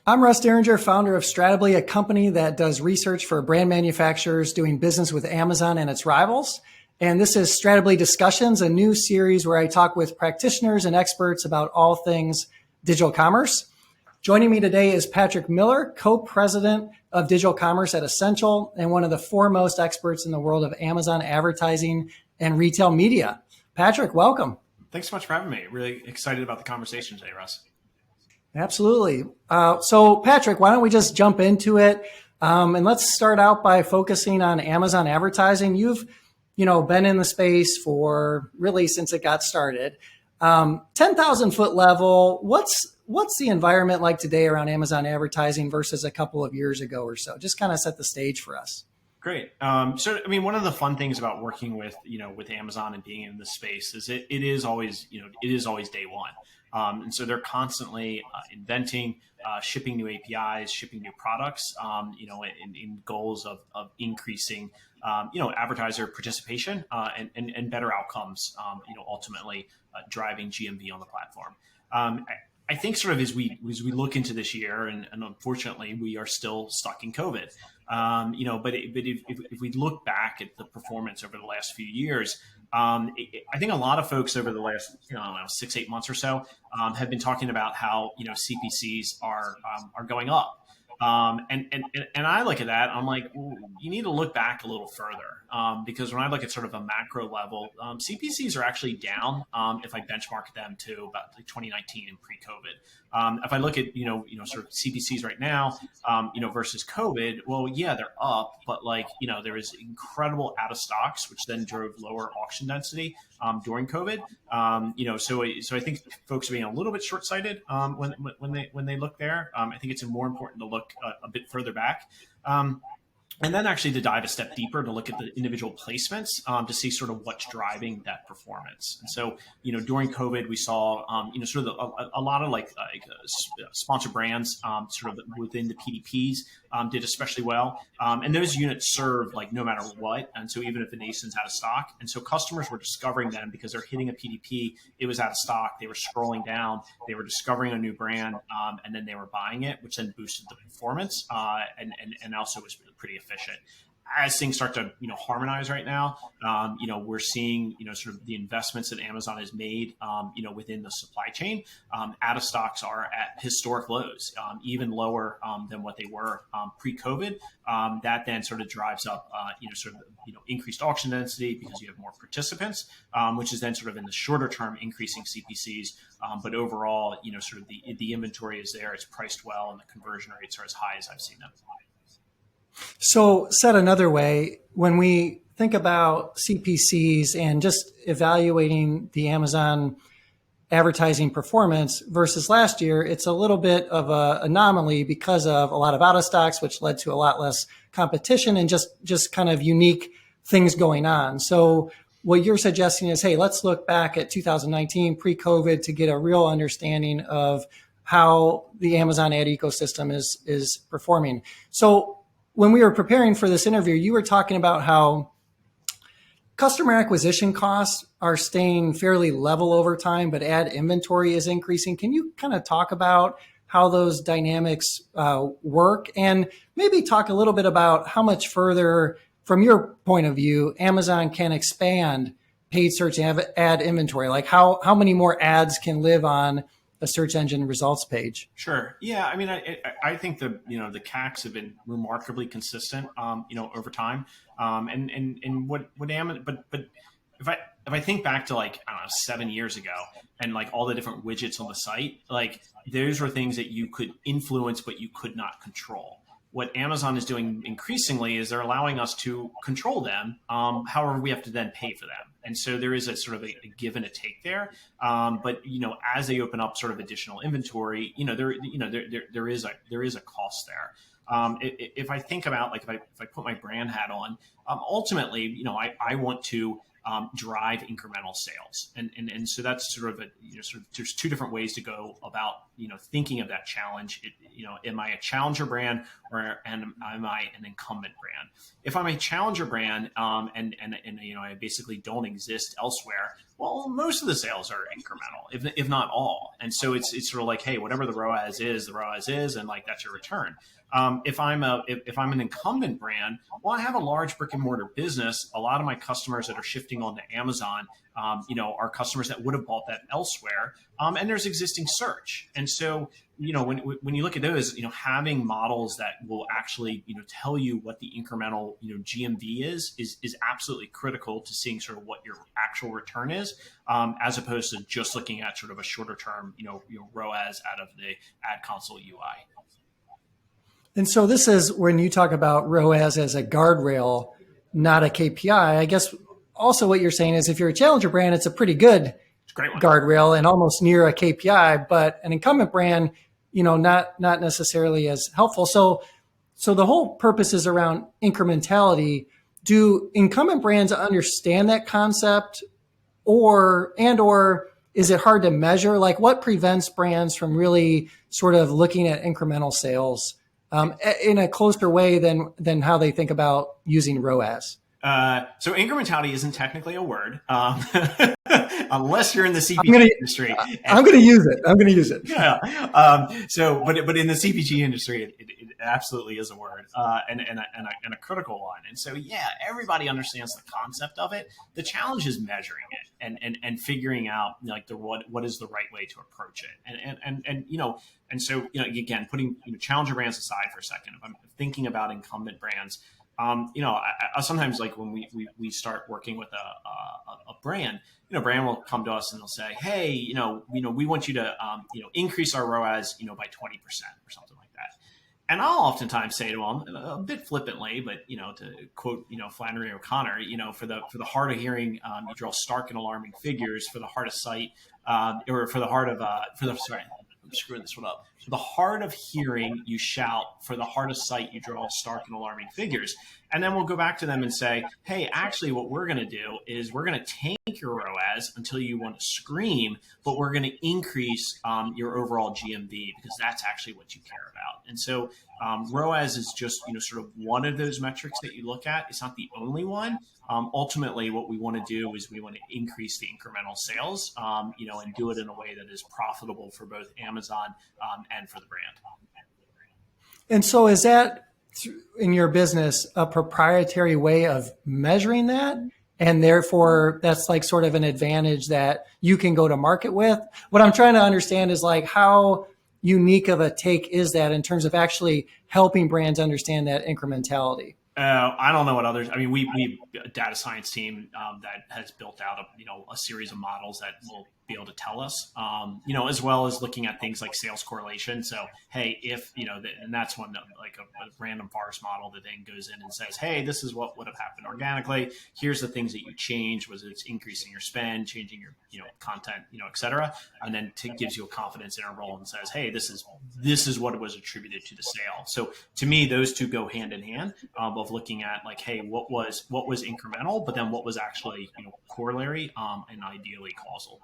I'm Russ Derringer, founder of Stratably, a company that does research for brand manufacturers doing business with Amazon and its rivals. And this is Stratably Discussions, a new series where I talk with practitioners and experts about all things digital commerce. Joining me today is Patrick Miller, co-president of digital commerce at Essential and one of the foremost experts in the world of Amazon advertising and retail media. Patrick, welcome. Thanks so much for having me. Really excited about the conversation today, Russ. Absolutely. So Patrick, why don't we just jump into it? And let's start out by focusing on Amazon advertising. You've, been in the space for really since it got started. 10,000 foot level, what's the environment like today around Amazon advertising versus a couple of years ago or so? Just kind of set the stage for us. Great. One of the fun things about working with Amazon and being in this space is it is always day one. And so they're constantly inventing, shipping new APIs, shipping new products, in goals of increasing, advertiser participation and better outcomes, ultimately driving GMV on the platform. I think sort of as we look into this year, and unfortunately we are still stuck in COVID. But if we look back at the performance over the last few years, I think a lot of folks over the last 6-8 months or so have been talking about how CPCs are going up. And I look at that, I'm like, well, you need to look back a little further because when I look at sort of a macro level, CPCs are actually down if I benchmark them to about like 2019 and pre-COVID. If I look at sort of CPCs right now, versus COVID, well, yeah, they're up, but there is incredible out of stocks, which then drove lower auction density during COVID. So I think folks are being a little bit short-sighted when they look there. I think it's more important to look a bit further back. And then actually to dive a step deeper to look at the individual placements to see sort of what's driving that performance. And so, during COVID, we saw, a lot of sponsored brands sort of within the PDPs did especially well. And those units serve no matter what. And so even if the nation's out of stock. And so customers were discovering them because they're hitting a PDP, it was out of stock. They were scrolling down, they were discovering a new brand, and then they were buying it, which then boosted the performance and also was pretty efficient. As things start to harmonize right now, we're seeing sort of the investments that Amazon has made within the supply chain. Out of stocks are at historic lows, even lower than what they were pre-COVID. That then sort of drives up increased auction density because you have more participants, which is then sort of in the shorter term increasing CPCs. But overall, sort of the inventory is there, it's priced well, and the conversion rates are as high as I've seen them. So said another way, when we think about CPCs and just evaluating the Amazon advertising performance versus last year, it's a little bit of an anomaly because of a lot of out of stocks, which led to a lot less competition and just kind of unique things going on. So what you're suggesting is, hey, let's look back at 2019 pre-COVID to get a real understanding of how the Amazon ad ecosystem is performing. So when we were preparing for this interview, you were talking about how customer acquisition costs are staying fairly level over time, but ad inventory is increasing. Can you kind of talk about how those dynamics work and maybe talk a little bit about how much further, from your point of view, Amazon can expand paid search ad inventory? Like how many more ads can live on a search engine results page? Sure. Yeah. I mean, I think the CACs have been remarkably consistent, over time. And what Amazon, but if I think back to 7 years ago and all the different widgets on the site, those were things that you could influence, but you could not control. What Amazon is doing increasingly is they're allowing us to control them. However, we have to then pay for them. And so there is a sort of a give and a take there. But as they open up sort of additional inventory, there is a cost there. If I think about if I put my brand hat on, ultimately, I want to drive incremental sales. And so that's sort of there's two different ways to go about, thinking of that challenge. Am I a challenger brand or am I an incumbent brand? If I'm a challenger brand, and I basically don't exist elsewhere, Well, most of the sales are incremental, if not all. And so it's sort of like, hey, whatever the ROAS is, and like that's your return. If I'm an incumbent brand, well, I have a large brick and mortar business. A lot of my customers that are shifting onto Amazon, are customers that would have bought that elsewhere. And there's existing search. And so, when you look at those, having models that will actually, tell you what the incremental, GMV is absolutely critical to seeing sort of what your actual return is, as opposed to just looking at sort of a shorter term, ROAS out of the ad console UI. And so this is when you talk about ROAS as a guardrail, not a KPI. I guess also what you're saying is if you're a challenger brand, it's a pretty good guardrail and almost near a KPI, but an incumbent brand, not necessarily as helpful. So the whole purpose is around incrementality. Do incumbent brands understand that concept, or is it hard to measure? Like, what prevents brands from really sort of looking at incremental sales in a closer way than how they think about using ROAS? So incrementality isn't technically a word, unless you're in the CPG industry. I'm going to use it. Yeah. But in the CPG industry, it absolutely is a word, and a critical one. And so, yeah, everybody understands the concept of it. The challenge is measuring it and figuring out like what is the right way to approach it. And so again, putting challenger brands aside for a second, if I'm thinking about incumbent brands. I sometimes, like when we start working with a brand, brand will come to us and they'll say, hey, we want you to, increase our ROAS, by 20% or something like that. And I'll oftentimes say to them a bit flippantly, but, to quote, Flannery O'Connor, for the hard of hearing, you draw stark and alarming figures. For the hard of sight, or for the hard of, sorry, I'm screwing this one up. For the hard of hearing, you shout. For the hard of sight, you draw stark and alarming figures. And then we'll go back to them and say, hey, actually, what we're going to do is we're going to tank your ROAS until you want to scream, but we're going to increase your overall GMV because that's actually what you care about. And so ROAS is just, sort of one of those metrics that you look at. It's not the only one. Ultimately, what we want to do is we want to increase the incremental sales, and do it in a way that is profitable for both Amazon and for the brand. And so is that in your business a proprietary way of measuring that? And therefore, that's like sort of an advantage that you can go to market with? What I'm trying to understand is like how unique of a take is that in terms of actually helping brands understand that incrementality? I don't know what others. I mean, we a data science team that has built out a series of models that will be able to tell us, as well as looking at things like sales correlation. So, hey, if and that's one like a random forest model that then goes in and says, hey, this is what would have happened organically. Here's the things that you changed. Was it's increasing your spend, changing your content, et cetera, and then gives you a confidence interval and says, hey, this is what was attributed to the sale. So to me, those two go hand in hand. Of looking at like, hey, what was incremental, but then what was actually corollary and ideally causal.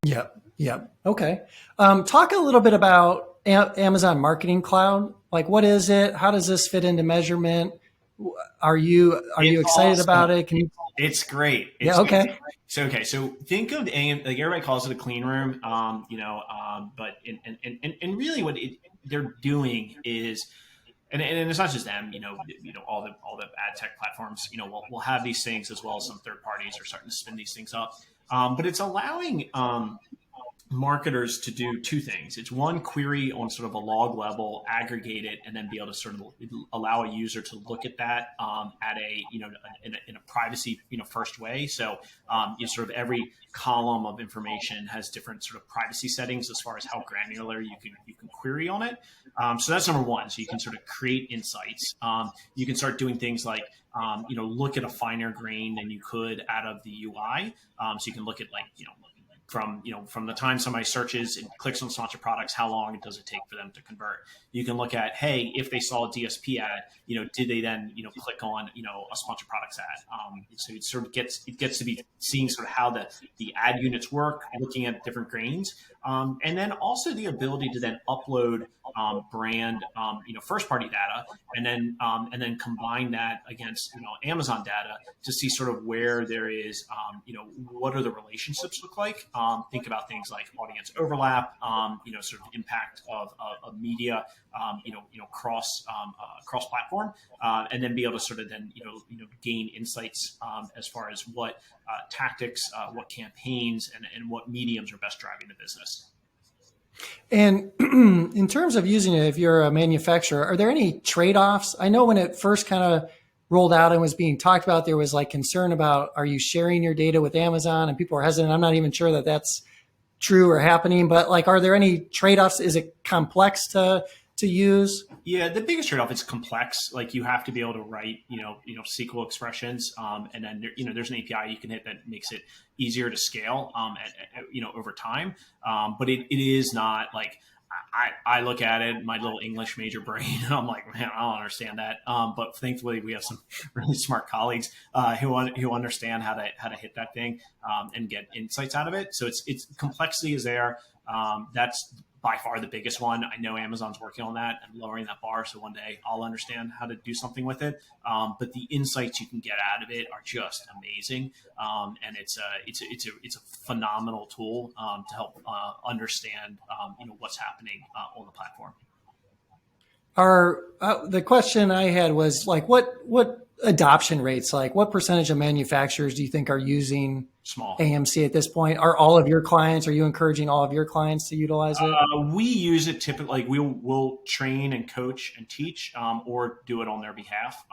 Yep. Okay. Talk a little bit about Amazon Marketing Cloud. Like, what is it? How does this fit into measurement? Are you excited about it? It's great. Okay. So think of like everybody calls it a clean room, but and really what they're doing is. And it's not just them, all the ad tech platforms, we'll have these things as well as some third parties are starting to spin these things up. But it's allowing marketers to do two things. It's one, query on sort of a log level, aggregate it, and then be able to sort of allow a user to look at that at a in a privacy first way. So sort of every column of information has different sort of privacy settings as far as how granular you can query on it. So that's number one. So you can sort of create insights. You can start doing things like look at a finer grain than you could out of the UI. So you can look at from the time somebody searches and clicks on sponsored products, how long does it take for them to convert? You can look at, hey, if they saw a DSP ad, did they then click on a sponsored products ad? So it sort of gets to be seeing sort of how the ad units work, looking at different grains, and then also the ability to then upload brand first party data, and then combine that against Amazon data to see sort of where there is what are the relationships look like. Think about things like audience overlap, sort of impact of media, cross platform, and then be able to sort of then gain insights as far as what tactics, what campaigns, and what mediums are best driving the business. And in terms of using it, if you're a manufacturer, are there any trade-offs? I know when it first kind of rolled out and was being talked about, there was like concern about, are you sharing your data with Amazon? And people are hesitant. I'm not even sure that that's true or happening, but like, are there any trade-offs? Is it complex to use? Yeah, the biggest trade-off is complex. Like you have to be able to write, SQL expressions, and then there's an API you can hit that makes it easier to scale, over time. But it is not like I look at it, my little English major brain, and I'm like, man, I don't understand that. But thankfully, we have some really smart colleagues who understand how to hit that thing and get insights out of it. So it's complexity is there. That's by far the biggest one. I know Amazon's working on that and lowering that bar, so one day I'll understand how to do something with it. But the insights you can get out of it are just amazing, and it's a phenomenal tool to help understand what's happening on the platform. The question I had was like, what adoption rates, like what percentage of manufacturers do you think are using small AMC at this point? Are all of your clients, are you encouraging all of your clients to utilize it? We use it typically, like we'll train and coach and teach, or do it on their behalf,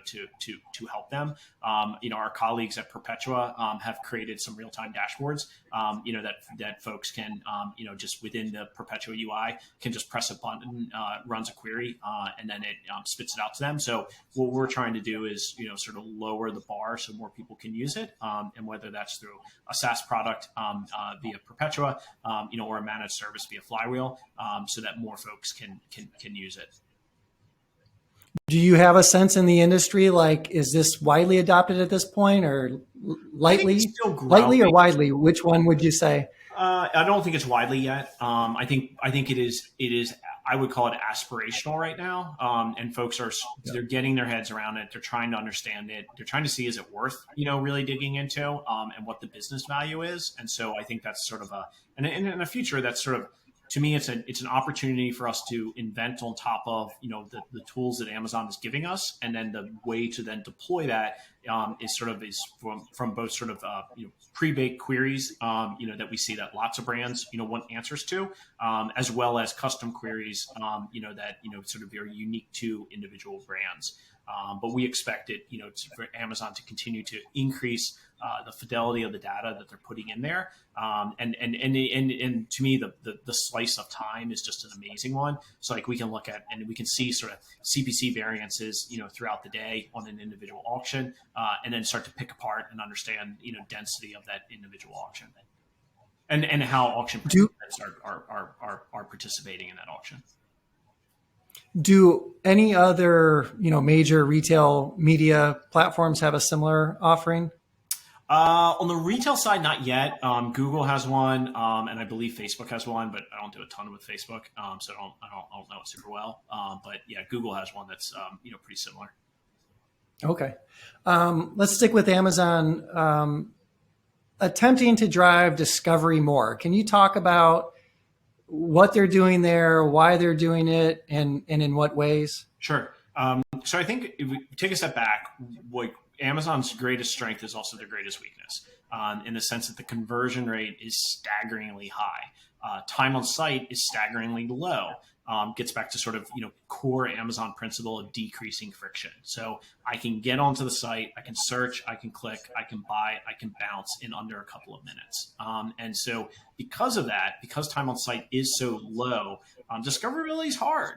to help them. Our colleagues at Perpetua have created some real-time dashboards, that folks can, just within the Perpetua UI can just press a button, runs a query, and then it spits it out to them. So what we're trying to do is, sort of lower the bar so more people can use it, and whether that's through a SaaS product via Perpetua, or a managed service via Flywheel, so that more folks can use it. Do you have a sense in the industry, like, is this widely adopted at this point, or lightly or widely? Which one would you say? I don't think it's widely yet. I think it is. I would call it aspirational right now, and folks they're getting their heads around it. They're trying to understand it. They're trying to see, is it worth really digging into, and what the business value is. And so I think that's sort of and in the future, that's sort of, to me, it's an opportunity for us to invent on top of the tools that Amazon is giving us, and then the way to then deploy that is from both sort of pre-baked queries that we see that lots of brands want answers to, as well as custom queries that sort of are unique to individual brands. But we expect it for Amazon to continue to increase the fidelity of the data that they're putting in there, and to me the slice of time is just an amazing one. So like we can look at and we can see sort of CPC variances throughout the day on an individual auction, and then start to pick apart and understand density of that individual auction, and how auction participants are participating in that auction. Do any other major retail media platforms have a similar offering? On the retail side, not yet. Google has one, and I believe Facebook has one, but I don't do a ton with Facebook, so I don't know it super well. But yeah, Google has one that's pretty similar. Okay, let's stick with Amazon. Attempting to drive discovery more. Can you talk about what they're doing there, why they're doing it, and in what ways? Sure. So I think if we take a step back, what Amazon's greatest strength is also their greatest weakness, in the sense that the conversion rate is staggeringly high. Time on site is staggeringly low. gets back to sort of, core Amazon principle of decreasing friction. So I can get onto the site, I can search, I can click, I can buy, I can bounce in under a couple of minutes. And so because of that, because time on site is so low, discoverability is hard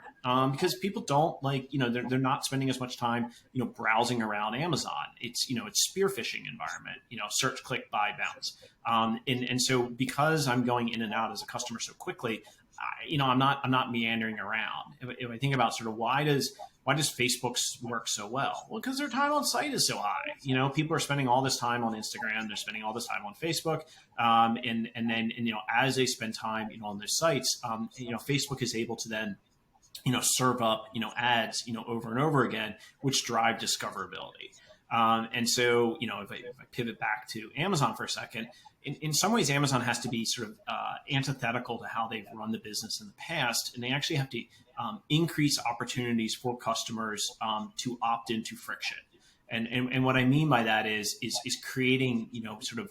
because people don't like, they're not spending as much time, browsing around Amazon. It's, it's spear phishing environment, search, click, buy, bounce. And so because I'm going in and out as a customer so quickly, I'm not meandering around. If I think about sort of why does Facebook's work so well? Well, because their time on site is so high. People are spending all this time on Instagram, they're spending all this time on Facebook, and then as they spend time on their sites, Facebook is able to then serve up ads over and over again, which drive discoverability. And so if I pivot back to Amazon for a second. In some ways, Amazon has to be sort of antithetical to how they've run the business in the past, and they actually have to increase opportunities for customers to opt into friction. And what I mean by that is creating sort of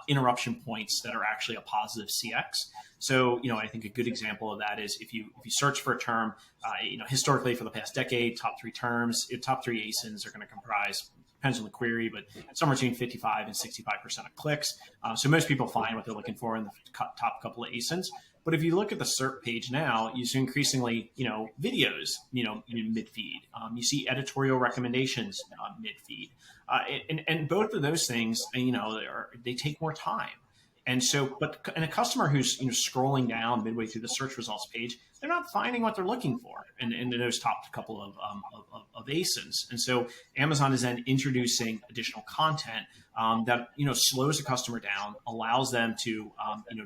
interruption points that are actually a positive CX. So I think a good example of that is if you search for a term, historically for the past decade, top three terms, top three ASINs are going to comprise, depends on the query, but somewhere between 55 and 65% of clicks. So most people find what they're looking for in the top couple of ASINs. But if you look at the SERP page now, you see increasingly, videos, in mid-feed. You see editorial recommendations mid-feed. And both of those things, they take more time. And so, and a customer who's scrolling down midway through the search results page, they're not finding what they're looking for in those top couple of ASINs. And so Amazon is then introducing additional content that slows the customer down, allows them to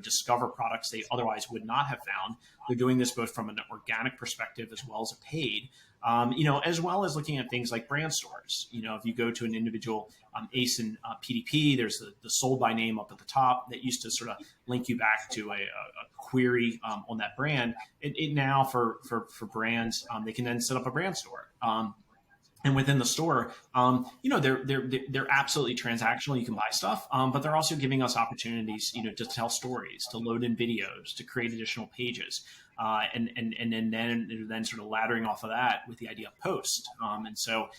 discover products they otherwise would not have found. They're doing this both from an organic perspective as well as a paid. As well as looking at things like brand stores. If you go to an individual ASIN PDP, there's the sold by name up at the top that used to sort of link you back to a query on that brand. It now for brands, they can then set up a brand store. And within the store, they're absolutely transactional. You can buy stuff, but they're also giving us opportunities, to tell stories, to load in videos, to create additional pages, and then sort of laddering off of that with the idea of post. And so,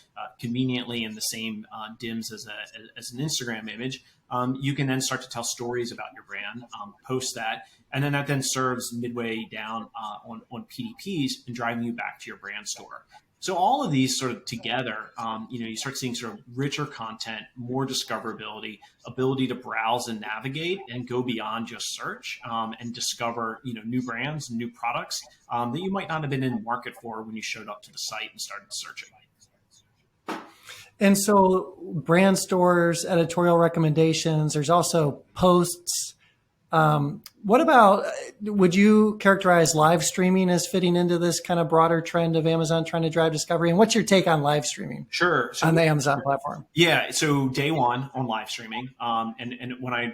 conveniently in the same DIMS as an Instagram image, you can then start to tell stories about your brand, post that, and then that then serves midway down on PDPs and driving you back to your brand store. So all of these sort of together, you start seeing sort of richer content, more discoverability, ability to browse and navigate and go beyond just search and discover, new brands, new products that you might not have been in the market for when you showed up to the site and started searching. And so brand stores, editorial recommendations, there's also posts. What about, would you characterize live streaming as fitting into this kind of broader trend of Amazon trying to drive discovery? And what's your take on live streaming? Sure. On the Amazon platform? Yeah. So day one on live streaming, and when I,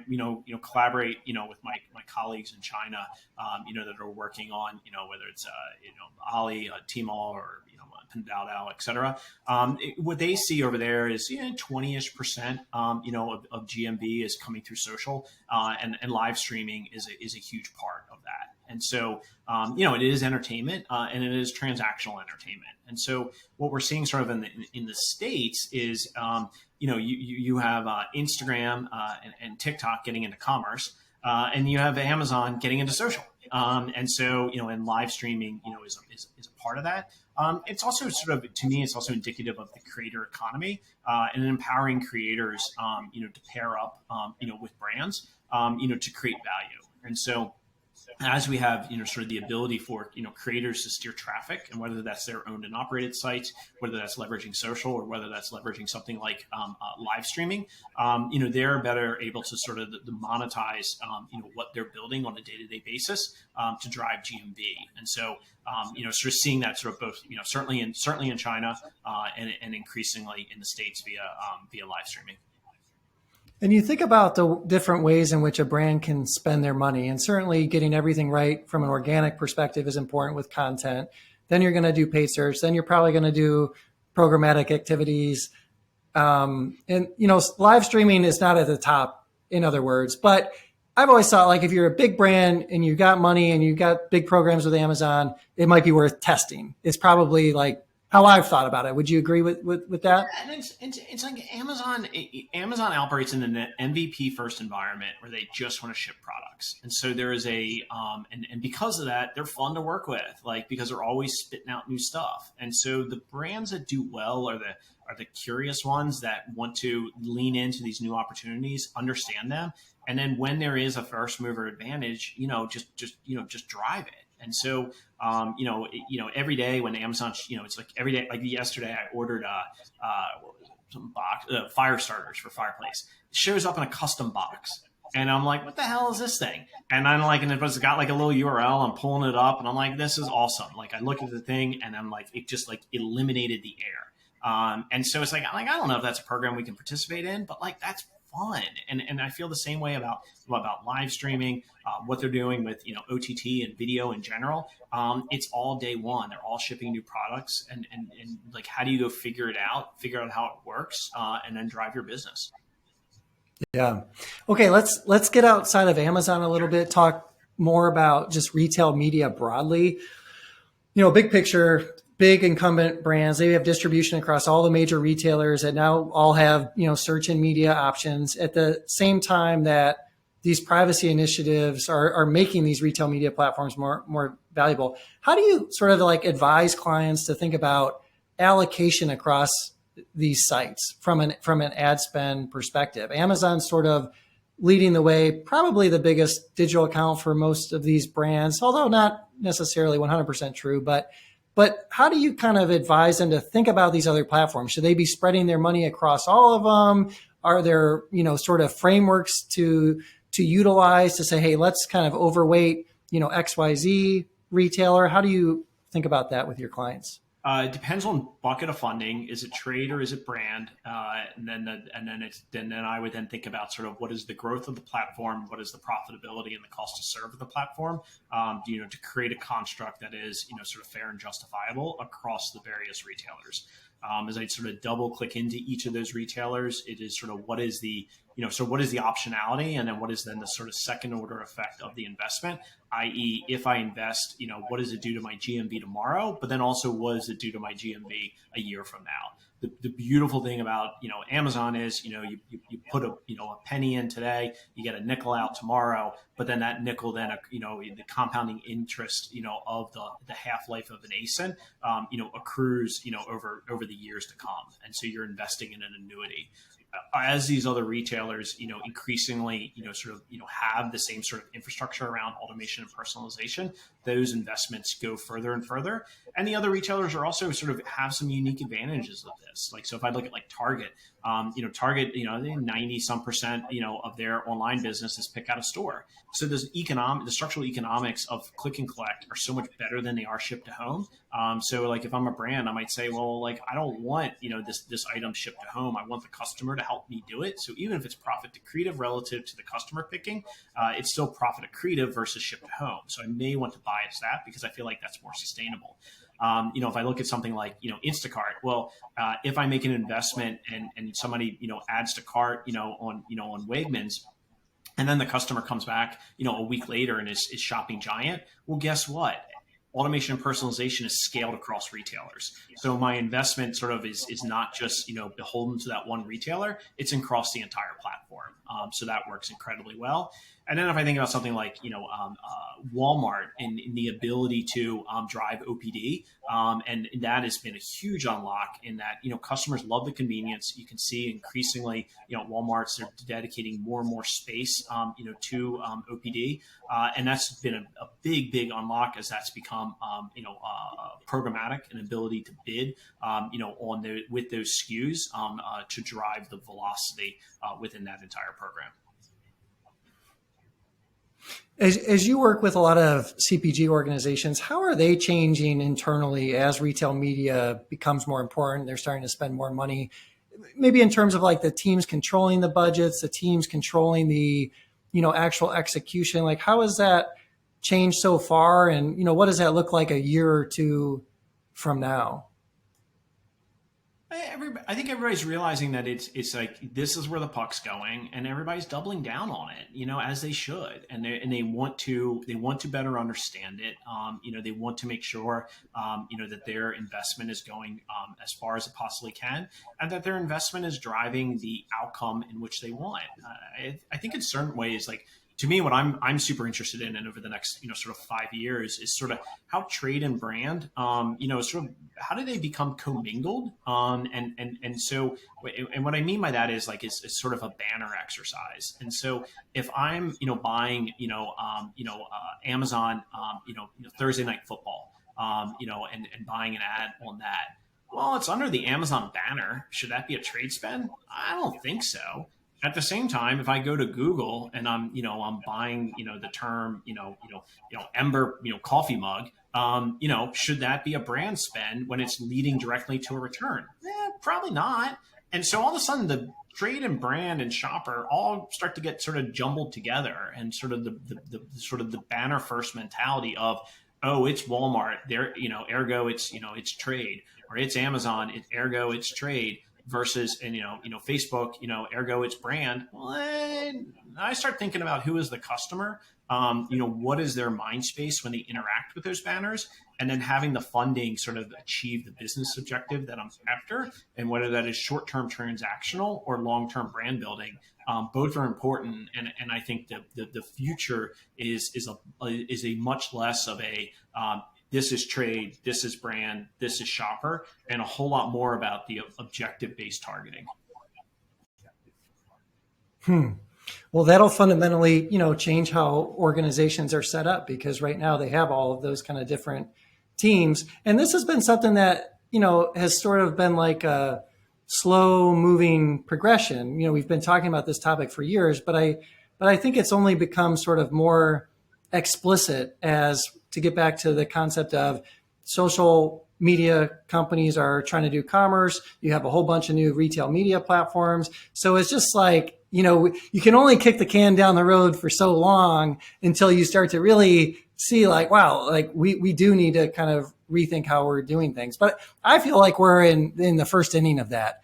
collaborate, with my colleagues in China, that are working on, whether it's, Ali, Tmall, or, Pinduoduo, et cetera. What they see over there is 20-ish%, of GMV is coming through social, and live streaming is a huge part of that. And so, it is entertainment, and it is transactional entertainment. And so, what we're seeing sort of in the States is, you have Instagram and TikTok getting into commerce, and you have Amazon getting into social. And so, and live streaming, is a part of that. It's also sort of, to me, it's also indicative of the creator economy and empowering creators, to pair up, with brands, to create value. And so, as we have, sort of the ability for, creators to steer traffic, and whether that's their owned and operated sites, whether that's leveraging social, or whether that's leveraging something like live streaming, they're better able to sort of monetize, what they're building on a day-to-day basis to drive GMV. And so, sort of seeing that sort of both, certainly in China and increasingly in the States via live streaming. And you think about the different ways in which a brand can spend their money, and certainly getting everything right from an organic perspective is important with content. Then you're going to do paid search. Then you're probably going to do programmatic activities. And, live streaming is not at the top, in other words, but I've always thought like if you're a big brand and you've got money and you've got big programs with Amazon, it might be worth testing. It's probably like how I've thought about it. Would you agree with that? And it's like Amazon operates in an MVP first environment where they just want to ship products, and so there is and because of that, they're fun to work with, like because they're always spitting out new stuff. And so the brands that do well are the curious ones that want to lean into these new opportunities, understand them, and then when there is a first mover advantage, just drive it. And so, every day when Amazon, it's like every day, like yesterday, I ordered some box fire starters for fireplace. It shows up in a custom box, and I'm like, what the hell is this thing? And I'm like, and it's got like a little URL. I'm pulling it up, and I'm like, this is awesome. Like I look at the thing, and I'm like, it just like eliminated the error. And so it's like I don't know if that's a program we can participate in, but like that's fun. And I feel the same way about live streaming, what they're doing with OTT and video in general. It's all day one. They're all shipping new products, and like how do you go figure out how it works, and then drive your business. Yeah. Okay. Let's get outside of Amazon a little bit. Talk more about just retail media broadly. Big picture. Big incumbent brands, they have distribution across all the major retailers that now all have, search and media options at the same time that these privacy initiatives are making these retail media platforms more valuable. How do you sort of like advise clients to think about allocation across these sites from an ad spend perspective? Amazon's sort of leading the way, probably the biggest digital account for most of these brands, although not necessarily 100% true, but how do you kind of advise them to think about these other platforms? Should they be spreading their money across all of them? Are there, sort of frameworks to utilize to say, hey, let's kind of overweight, XYZ retailer? How do you think about that with your clients? It depends on bucket of funding. Is it trade or is it brand? And then I would then think about sort of what is the growth of the platform, what is the profitability and the cost to serve of the platform, to create a construct that is sort of fair and justifiable across the various retailers. As I sort of double click into each of those retailers, it is sort of what is the what is the optionality, and then what is then the sort of second order effect of the investment, i.e. if I invest, what does it do to my GMV tomorrow, but then also what does it do to my GMV a year from now? The beautiful thing about Amazon is you put a penny in today, you get a nickel out tomorrow, but then that nickel then the compounding interest of the half life of an ASIN accrues over the years to come, and so you're investing in an annuity. As these other retailers, increasingly, have the same sort of infrastructure around automation and personalization, those investments go further and further. And the other retailers are also sort of have some unique advantages of this. Like, so if I look at like Target, Target, 90 some percent, of their online business is pick out a store. So the structural economics of click and collect are so much better than they are shipped to home. So like if I'm a brand, I might say, well, like I don't want, this item shipped to home. I want the customer to help me do it. So even if it's profit accretive relative to the customer picking, it's still profit accretive versus shipped to home. So I may want to bias that because I feel like that's more sustainable. If I look at something like, Instacart, well, if I make an investment and somebody, adds to cart, on Wegmans, and then the customer comes back, a week later and is shopping Giant, well, guess what? Automation and personalization is scaled across retailers. So my investment sort of is not just, beholden to that one retailer, it's across the entire platform. So that works incredibly well. And then if I think about something like, Walmart and the ability to drive OPD, and that has been a huge unlock in that, customers love the convenience. You can see increasingly, Walmart's are dedicating more and more space, to OPD. And that's been a big, big unlock as that's become, programmatic and ability to bid, with those SKUs to drive the velocity within that entire program. As you work with a lot of CPG organizations, how are they changing internally as retail media becomes more important? They're starting to spend more money, maybe in terms of like the teams controlling the budgets, the teams controlling the, actual execution. Like how has that changed so far? And, what does that look like a year or two from now? I think everybody's realizing that it's like this is where the puck's going, and everybody's doubling down on it, as they should, and they want to better understand it. They want to make sure that their investment is going as far as it possibly can, and that their investment is driving the outcome in which they want. I think in certain ways, like to me, what I'm super interested in, and over the next sort of 5 years, is sort of how trade and brand, sort of how do they become commingled, and so and what I mean by that is like it's sort of a banner exercise. And so if I'm buying Amazon Thursday Night Football, and buying an ad on that. Well, it's under the Amazon banner. Should that be a trade spend? I don't think so. At the same time, if I go to Google and I'm buying, the term, Ember, coffee mug, should that be a brand spend when it's leading directly to a return? Probably not. And so all of a sudden the trade and brand and shopper all start to get sort of jumbled together, and sort of the sort of the banner first mentality of, oh, it's Walmart there, ergo it's trade, or it's Amazon, ergo it's trade, versus, and Facebook, ergo it's brand. Well, I start thinking about who is the customer, what is their mind space when they interact with those banners, and then having the funding sort of achieve the business objective that I'm after, and whether that is short-term transactional or long-term brand building. Both are important, and I think the future is a much less of a this is trade, this is brand, this is shopper, and a whole lot more about the objective-based targeting. Well, that'll fundamentally, change how organizations are set up, because right now they have all of those kind of different teams. And this has been something that, has sort of been like a slow moving progression. We've been talking about this topic for years, but I think it's only become sort of more explicit, as to get back to the concept of social media companies are trying to do commerce. You have a whole bunch of new retail media platforms. So it's just like, you can only kick the can down the road for so long until you start to really see like, wow, like we do need to kind of rethink how we're doing things. But I feel like we're in the first inning of that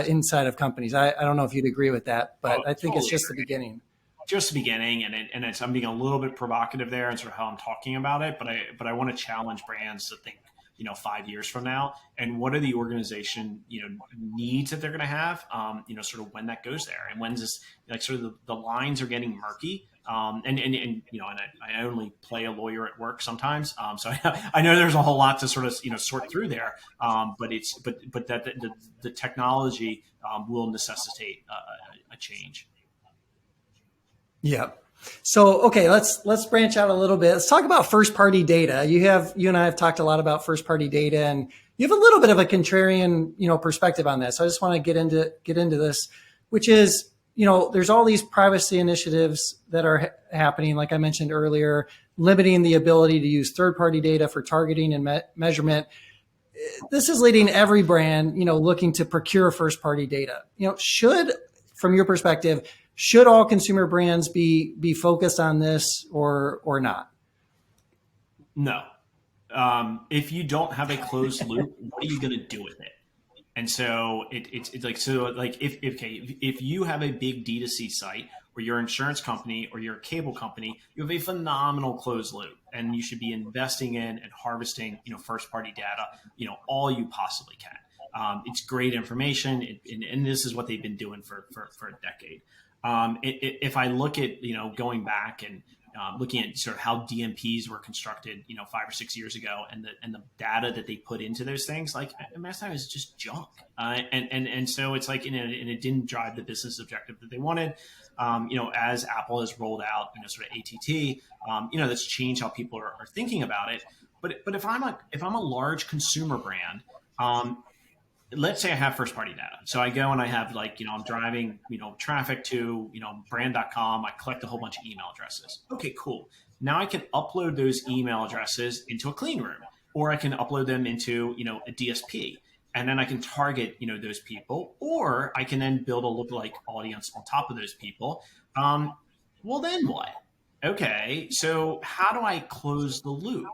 inside of companies. I don't know if you'd agree with that, but I think it's just the beginning. Just the beginning, and it's, I'm being a little bit provocative there and sort of how I'm talking about it, but I want to challenge brands to think 5 years from now, and what are the organization needs that they're going to have, sort of when that goes there, and when's this, like, sort of the lines are getting murky. And I only play a lawyer at work sometimes, so I know there's a whole lot to sort of sort through there. But that the technology will necessitate a change. Yeah. So, okay, let's branch out a little bit. Let's talk about first party data. You and I have talked a lot about first party data, and you have a little bit of a contrarian, perspective on that. So I just want to get into this, which is, there's all these privacy initiatives that are happening, like I mentioned earlier, limiting the ability to use third party data for targeting and measurement. This is leading every brand, looking to procure first party data. From your perspective, should all consumer brands be focused on this or not? No. If you don't have a closed loop, what are you going to do with it? And so it's like if you have a big D2C site, or your insurance company or your cable company, you have a phenomenal closed loop, and you should be investing in and harvesting first party data all you possibly can. It's great information, and this is what they've been doing for a decade. If I look at going back and looking at sort of how DMPs were constructed 5 or 6 years ago, and the data that they put into those things, like most time is just junk, and so it's like, and it didn't drive the business objective that they wanted. As Apple has rolled out sort of ATT, that's changed how people are thinking about it. But if I'm a large consumer brand, let's say I have first party data. So I go and I have I'm driving, traffic to, brand.com. I collect a whole bunch of email addresses. Okay, cool. Now I can upload those email addresses into a clean room, or I can upload them into, a DSP, and then I can target, those people, or I can then build a lookalike audience on top of those people. Well, then what? Okay. So how do I close the loop?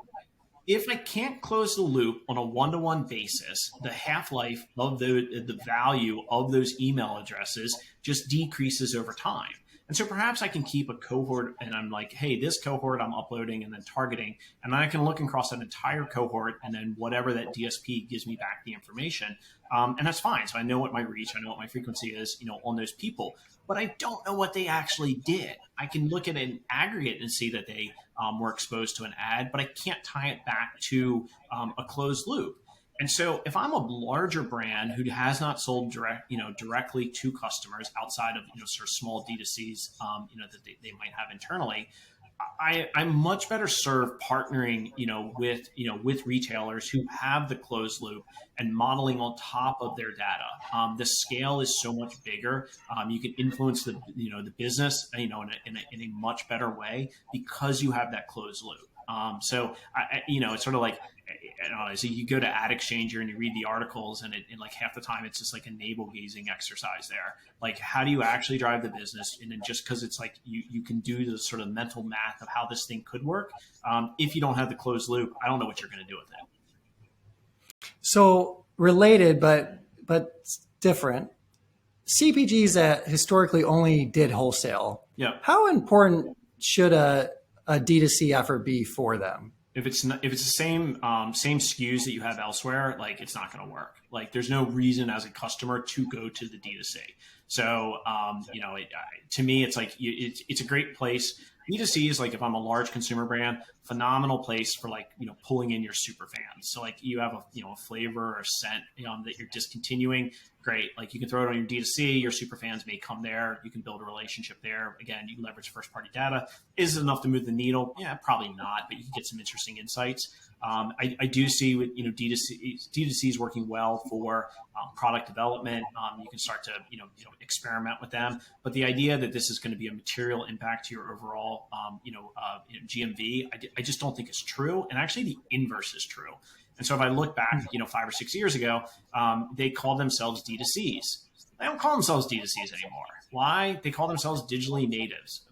if I can't close the loop on a one-to-one basis, the half-life of the value of those email addresses just decreases over time. And so perhaps I can keep a cohort and I'm like, hey, this cohort I'm uploading and then targeting, and then I can look across that entire cohort and then whatever that DSP gives me back the information. And that's fine. So I know what my reach, I know what my frequency is, on those people, but I don't know what they actually did. I can look at an aggregate and see that they were exposed to an ad, but I can't tie it back to a closed loop. And so if I'm a larger brand who has not sold directly to customers outside of, sort of small D2Cs, that they might have internally, I'm much better served partnering, with retailers who have the closed loop and modeling on top of their data. The scale is so much bigger. You can influence the business, in a much better way because you have that closed loop. So it's sort of like, I don't know, so you go to Ad Exchanger and you read the articles and like half the time it's just like a navel gazing exercise there. Like, how do you actually drive the business? And then just because it's like you can do the sort of mental math of how this thing could work. If you don't have the closed loop, I don't know what you're going to do with it. So related, but different. CPGs that historically only did wholesale. Yeah. How important should a D2C effort be for them? If it's the same SKUs that you have elsewhere, like, it's not going to work. Like, there's no reason as a customer to go to the D2C. So, to me, it's like it's a great place. D2C is like, if I'm a large consumer brand, phenomenal place for like, pulling in your super fans. So like you have a flavor or scent, that you're discontinuing. Great. Like, you can throw it on your D2C, your super fans may come there. You can build a relationship there. Again, you can leverage first party data. Is it enough to move the needle? Yeah, probably not, but you can get some interesting insights. I do see with, D2C is working well for product development. You can start to, experiment with them. But the idea that this is going to be a material impact to your overall, GMV, I just don't think it's true. And actually the inverse is true. And so if I look back, 5 or 6 years ago, they called themselves D2Cs. They don't call themselves D2Cs anymore. Why? They call themselves digitally natives,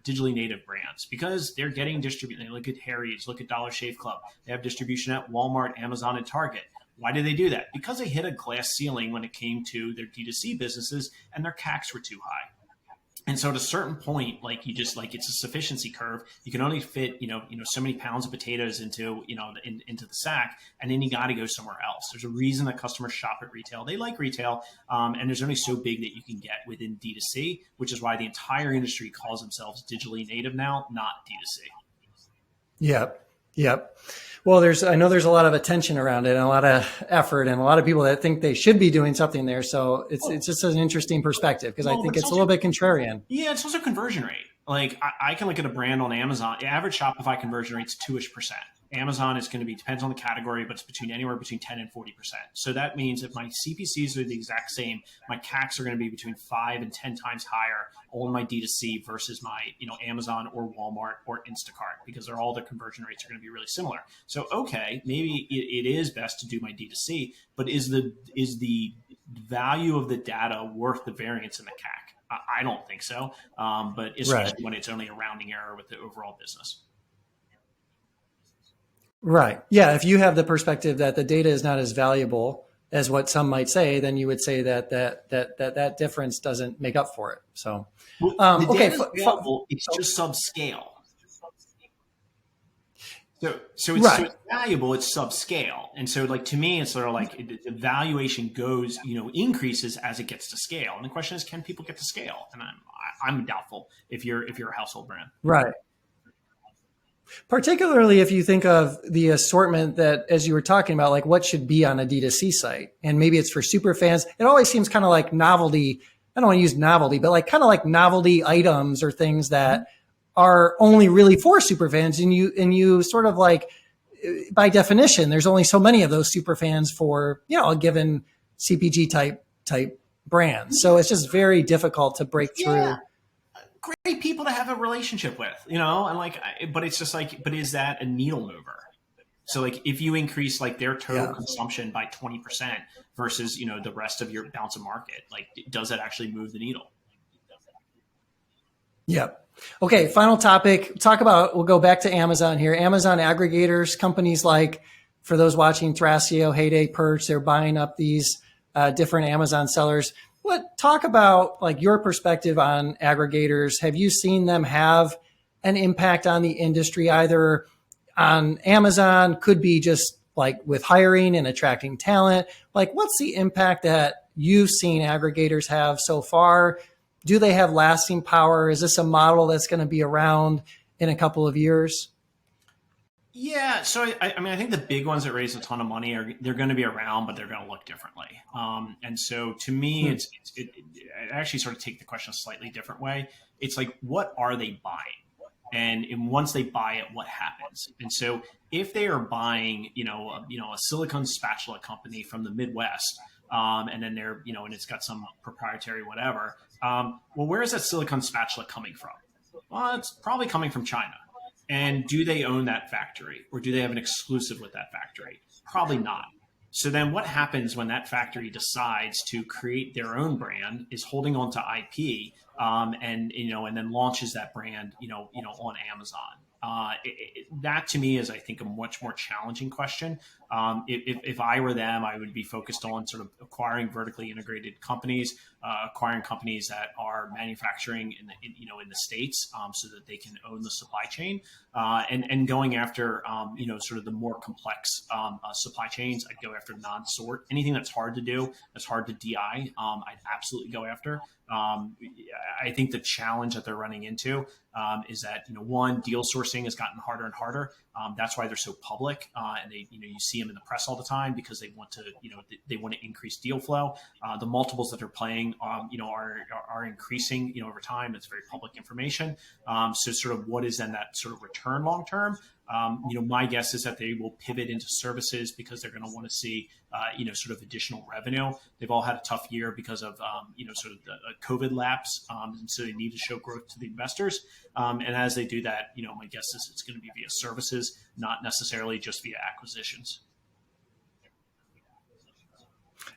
digitally native brands, because they're getting distribution. Look at Harry's, look at Dollar Shave Club. They have distribution at Walmart, Amazon, and Target. Why did they do that? Because they hit a glass ceiling when it came to their D2C businesses and their CACs were too high. And so at a certain point, like, you just like, it's a sufficiency curve. You can only fit, so many pounds of potatoes into, into the sack, and then you got to go somewhere else. There's a reason that customers shop at retail. They like retail. And there's only so big that you can get within D2C, which is why the entire industry calls themselves digitally native now, not D2C. Yep. Well, I know there's a lot of attention around it and a lot of effort and a lot of people that think they should be doing something there. So it's just an interesting perspective because I think it's a little bit contrarian. Yeah, it's also conversion rate. Like, I can look at a brand on Amazon. The average Shopify conversion rate's 2-ish%. Amazon is going to be, depends on the category, but it's anywhere between 10 and 40%. So that means if my CPCs are the exact same, my CACs are going to be between 5 and 10 times higher on my D2C versus my, Amazon or Walmart or Instacart, because all the conversion rates are going to be really similar. So, okay, maybe it is best to do my D2C, but is the value of the data worth the variance in the CAC? I don't think so. But especially when it's only a rounding error with the overall business. Right. Yeah. If you have the perspective that the data is not as valuable as what some might say, then you would say that difference doesn't make up for it. So, the data is available, it's just subscale. So it's valuable, it's subscale. And so, like, to me, it's sort of like the valuation goes, increases as it gets to scale. And the question is, can people get to scale? And I'm doubtful if you're a household brand. Right. Particularly if you think of the assortment that, as you were talking about, like what should be on a D2C site, and maybe it's for super fans. It always seems kind of like novelty. I don't want to use novelty, but like kind of like novelty items or things that are only really for super fans. And you sort of like, by definition, there's only so many of those super fans for, a given CPG type brand. So it's just very difficult to break through. Yeah. Great people to have a relationship with, and like, but it's just like, but is that a needle mover? So like, if you increase like their total consumption by 20% versus, the rest of your balance of market, like, does that actually move the needle? Yep. Okay, final topic. We'll go back to Amazon here. Amazon aggregators, companies like, for those watching, Thrasio, Heyday, Perch, they're buying up these different Amazon sellers. Talk about like your perspective on aggregators. Have you seen them have an impact on the industry, either on Amazon, could be just like with hiring and attracting talent? Like, what's the impact that you've seen aggregators have so far? Do they have lasting power? Is this a model that's going to be around in a couple of years? Yeah, so I mean, I think the big ones that raise a ton of money they're going to be around, but they're going to look differently. And so to me, I actually sort of take the question a slightly different way. It's like, what are they buying? And once they buy it, what happens? And so if they are buying, a silicone spatula company from the Midwest, and then they're, and it's got some proprietary whatever, well, where is that silicone spatula coming from? Well, it's probably coming from China. And do they own that factory, or do they have an exclusive with that factory? Probably not. So then what happens when that factory decides to create their own brand, is holding on to IP, and then launches that brand, on Amazon? That to me is, I think, a much more challenging question. If I were them, I would be focused on sort of acquiring vertically integrated companies, acquiring companies that are manufacturing in the States, so that they can own the supply chain, and going after sort of the more complex supply chains. I'd go after non-sort, anything that's hard to do, that's hard to DI. I'd absolutely go after. I think the challenge that they're running into is that, one, deal sourcing has gotten harder and harder. That's why they're so public, and they, you see them in the press all the time, because they want to, they want to increase deal flow. The multiples that they're playing, are increasing, over time. It's very public information. So sort of what is then that sort of return long term? My guess is that they will pivot into services, because they're going to want to see, sort of additional revenue. They've all had a tough year because of, sort of the COVID lapse. And so they need to show growth to the investors. And as they do that, my guess is it's going to be via services, not necessarily just via acquisitions.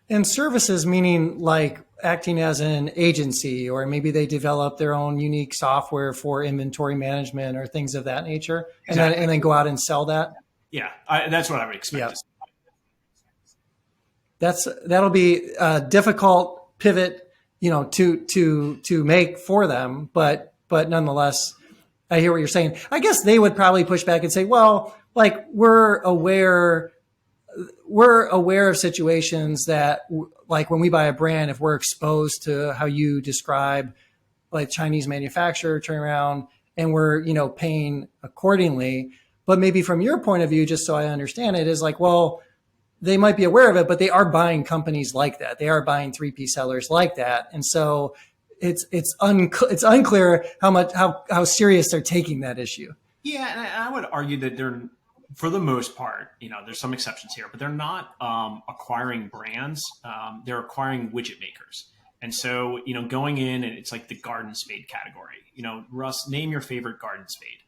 And services, meaning like acting as an agency, or maybe they develop their own unique software for inventory management or things of that nature, Exactly. and then go out and sell that. Yeah, that's what I would expect. Yeah. That'll be a difficult pivot, to make for them, but nonetheless, I hear what you're saying. I guess they would probably push back and say, well, like, we're aware of situations that, like, when we buy a brand, if we're exposed to how you describe, like, Chinese manufacturer turn around, and we're, paying accordingly. But maybe from your point of view, just so I understand it, is like, well, they might be aware of it, but they are buying companies like that. They are buying 3P sellers like that. And so it's unclear how serious they're taking that issue. Yeah, and I would argue that they're, for the most part, there's some exceptions here, but they're not acquiring brands. They're acquiring widget makers. And so, going in, and it's like the garden spade category. Russ, name your favorite garden spade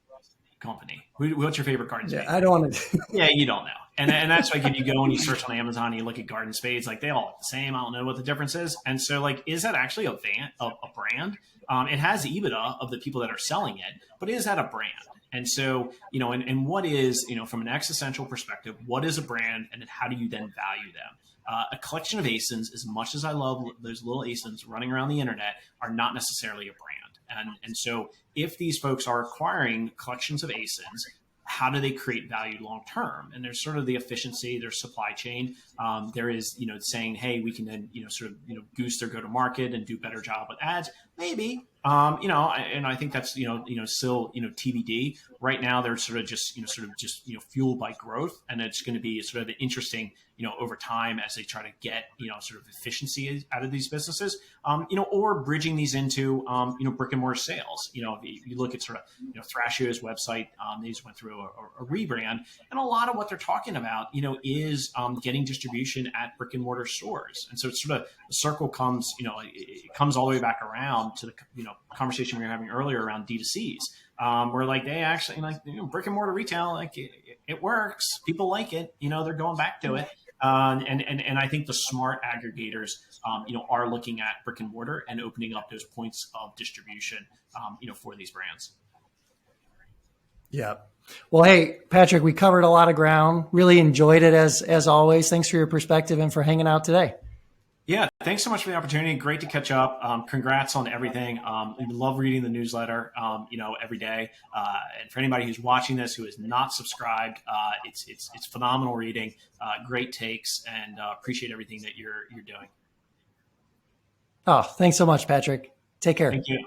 company. What's your favorite garden spade? Yeah, I don't want to. Yeah, you don't know. And that's like, if you go and you search on Amazon and you look at garden spades, like, they all look the same. I don't know what the difference is. And so, like, is that actually a brand? It has EBITDA of the people that are selling it, but is that a brand? And so, and what is, from an existential perspective, what is a brand, and then how do you then value them? A collection of ASINs, as much as I love those little ASINs running around the internet, are not necessarily a brand. And so if these folks are acquiring collections of ASINs, how do they create value long term? And there's sort of the efficiency, there's supply chain. There is, saying, hey, we can then, sort of, goose their go to market and do a better job with ads. Maybe, and I think that's, still, TBD. Right now, they're sort of just, fueled by growth, and it's going to be sort of interesting, over time, as they try to get, sort of efficiency out of these businesses, or bridging these into, brick and mortar sales. If you look at sort of, Thrashio's website, they just went through a rebrand, and a lot of what they're talking about, is getting distribution at brick and mortar stores. And so it's sort of, the circle comes, it comes all the way back around to the, conversation we were having earlier around D2Cs. Where, like, they actually, like, brick and mortar retail, like, it works. People like it. They're going back to it. And I think the smart aggregators, are looking at brick and mortar and opening up those points of distribution, for these brands. Yeah. Well, hey, Patrick, we covered a lot of ground. Really enjoyed it as always. Thanks for your perspective and for hanging out today. Yeah, thanks so much for the opportunity. Great to catch up. Congrats on everything. We love reading the newsletter, every day. And for anybody who's watching this who is not subscribed, it's phenomenal reading, great takes, and appreciate everything that you're doing. Oh, thanks so much, Patrick. Take care. Thank you.